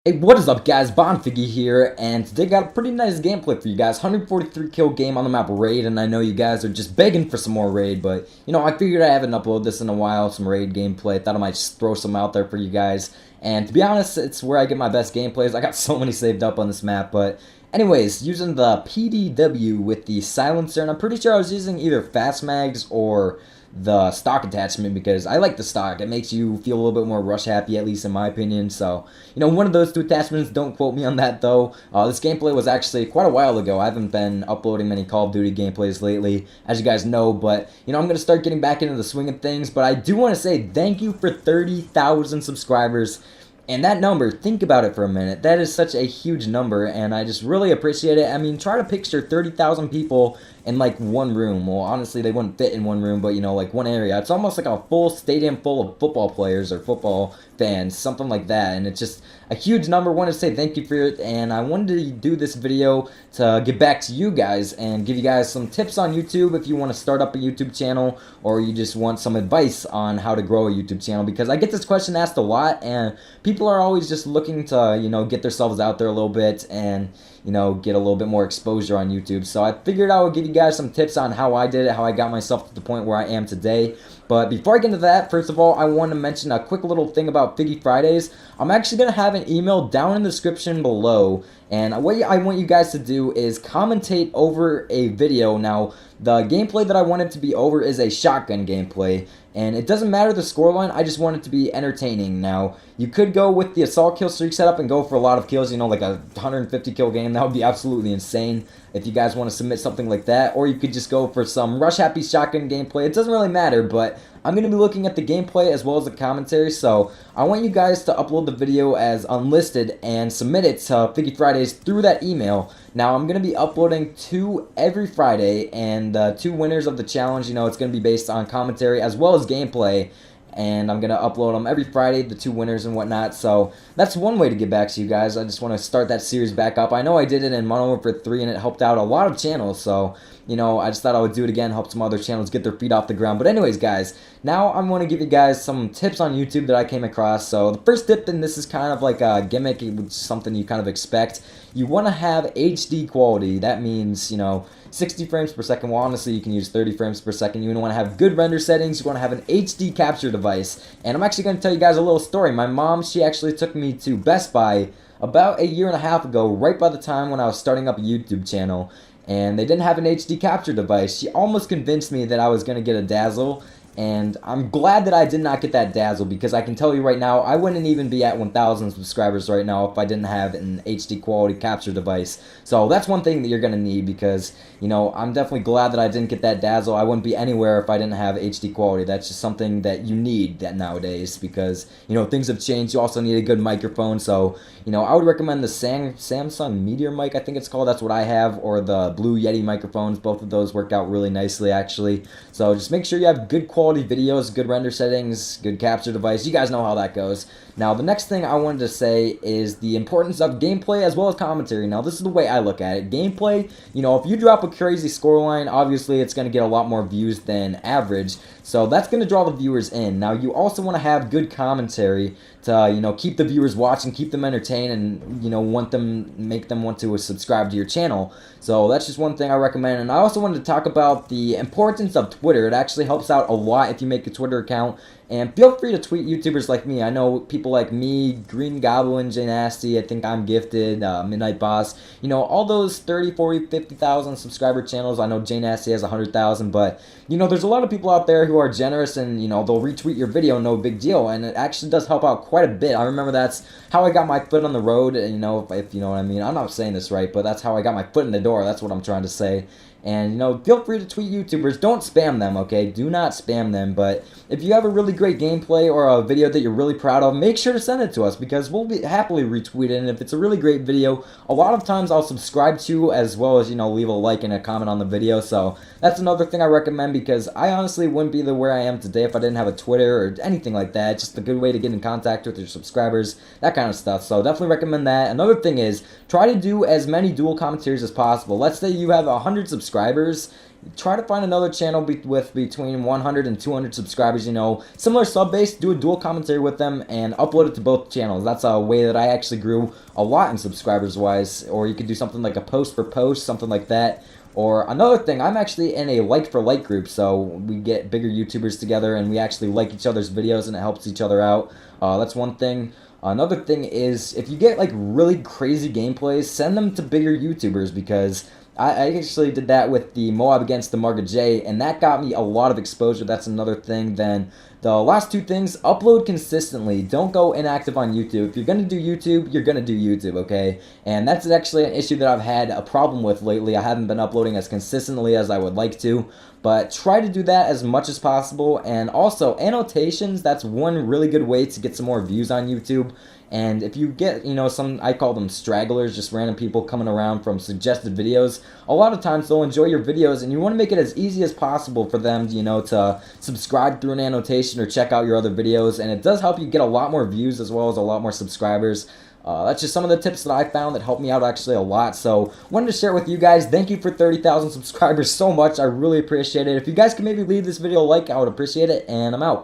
Hey, what is up guys, Bonfiggy here, and today got a pretty nice gameplay for you guys. 143 kill game on the map Raid, and I know you guys are just begging for some more Raid, but, I figured I haven't uploaded this in a while, some Raid gameplay. I thought I might just throw some out there for you guys, and to be honest, it's where I get my best gameplays. I got so many saved up on this map, but anyways, using the PDW with the silencer, and I'm pretty sure I was using either fast mags or the stock attachment because I like the stock. It makes you feel a little bit more rush happy, at least in my opinion. So, one of those two attachments. Don't quote me on that though. This gameplay was actually quite a while ago. I haven't been uploading many Call of Duty gameplays lately, as you guys know, but, I'm going to start getting back into the swing of things. But I do want to say thank you for 30,000 subscribers. And that number, think about it for a minute, that is such a huge number, and I just really appreciate it. I mean, try to picture 30,000 people in, like, one room. Well, honestly, they wouldn't fit in one room, but, like, one area. It's almost like a full stadium full of football players or football fans, something like that, and it's just a huge number. I wanted to say thank you for it, and I wanted to do this video to get back to you guys and give you guys some tips on YouTube if you want to start up a YouTube channel, or you just want some advice on how to grow a YouTube channel, because I get this question asked a lot, and people are always just looking to, get themselves out there a little bit and, get a little bit more exposure on YouTube. So I figured I would give you guys some tips on how I did it, how I got myself to the point where I am today. But before I get into that, first of all, I want to mention a quick little thing about Figgy Fridays. I'm actually going to have an email down in the description below, and what I want you guys to do is commentate over a video. Now, the gameplay that I want it to be over is a shotgun gameplay, and it doesn't matter the scoreline, I just want it to be entertaining. Now, you could go with the assault kill streak setup and go for a lot of kills, like a 150 kill game. That would be absolutely insane if you guys want to submit something like that. Or you could just go for some rush happy shotgun gameplay. It doesn't really matter, but I'm going to be looking at the gameplay as well as the commentary, so I want you guys to upload the video as unlisted and submit it to Figgy Fridays through that email. Now, I'm going to be uploading 2 every Friday, and the 2 winners of the challenge, it's going to be based on commentary as well as gameplay, and I'm going to upload them every Friday, the 2 winners and whatnot. So that's one way to get back to you guys. I just want to start that series back up. I know I did it in Modern Warfare 3, and it helped out a lot of channels, so, I just thought I would do it again, help some other channels get their feet off the ground. But anyways, guys, now I'm going to give you guys some tips on YouTube that I came across. So the first tip, and this is kind of like a gimmick, it's something you kind of expect. You want to have HD quality. That means, 60 frames per second. Well, honestly, you can use 30 frames per second. You want to have good render settings. You want to have an HD capture device. And I'm actually going to tell you guys a little story. My mom, she actually took me to Best Buy about a year and a half ago, right by the time when I was starting up a YouTube channel, and they didn't have an HD capture device. She almost convinced me that I was going to get a Dazzle, and I'm glad that I did not get that Dazzle, because I can tell you right now, I wouldn't even be at 1,000 subscribers right now if I didn't have an HD quality capture device. So that's one thing that you're going to need, because, I'm definitely glad that I didn't get that Dazzle. I wouldn't be anywhere if I didn't have HD quality. That's just something that you need nowadays, because, things have changed. You also need a good microphone. So, I would recommend the Samsung Meteor mic, I think it's called. That's what I have, or the Blue Yeti microphones. Both of those work out really nicely, actually. So just make sure you have good quality videos, good render settings, good capture device. You guys know how that goes. Now, the next thing I wanted to say is the importance of gameplay as well as commentary. Now, this is the way I look at it. Gameplay, if you drop a crazy scoreline, obviously it's going to get a lot more views than average. So that's going to draw the viewers in. Now, you also want to have good commentary to, keep the viewers watching, keep them entertained, and, make them want to subscribe to your channel. So that's just one thing I recommend. And I also wanted to talk about the importance of Twitter. It actually helps out a lot if you make a Twitter account. And feel free to tweet YouTubers like me. I know people like me, Green Goblin, Jay Nasty, I think I'm Gifted, Midnight Boss. All those 30, 40, 50,000 subscriber channels. I know Jay Nasty has 100,000, but, there's a lot of people out there who are generous and, they'll retweet your video, no big deal. And it actually does help out quite a bit. I remember that's how I got my foot on the road, if you know what I mean. I'm not saying this right, but that's how I got my foot in the door. That's what I'm trying to say. And, feel free to tweet YouTubers. Don't spam them, okay? Do not spam them. But if you have a really great gameplay or a video that you're really proud of, make sure to send it to us, because we'll be happily retweet it. And if it's a really great video, a lot of times I'll subscribe to, as well as, leave a like and a comment on the video. So that's another thing I recommend, because I honestly wouldn't be where I am today if I didn't have a Twitter or anything like that. It's just a good way to get in contact with your subscribers, that kind of stuff. So definitely recommend that. Another thing is, try to do as many dual commentaries as possible. Let's say you have 100 subscribers subscribers, try to find another channel with between 100 and 200 subscribers, you know, similar sub base, do a dual commentary with them, and upload it to both channels. That's a way that I actually grew a lot in subscribers wise. Or you could do something like a post for post, something like that. Or another thing, I'm actually in a like for like group, so we get bigger YouTubers together and we actually like each other's videos and it helps each other out. That's one thing. Another thing is, if you get like really crazy gameplays, send them to bigger YouTubers, because I actually did that with the Moab against the Marga J, and that got me a lot of exposure. That's another thing. Then the last two things, upload consistently. Don't go inactive on YouTube. If you're going to do YouTube, you're going to do YouTube, okay? And that's actually an issue that I've had a problem with lately. I haven't been uploading as consistently as I would like to, but try to do that as much as possible. And also, annotations, that's one really good way to get some more views on YouTube. And if you get, you know, some, I call them stragglers, just random people coming around from suggested videos, a lot of times they'll enjoy your videos, and you want to make it as easy as possible for them, you know, to subscribe through an annotation or check out your other videos. And it does help you get a lot more views as well as a lot more subscribers. That's just some of the tips that I found that helped me out actually a lot. So wanted to share it with you guys. Thank you for 30,000 subscribers so much. I really appreciate it. If you guys could maybe leave this video a like, I would appreciate it. And I'm out. Peace.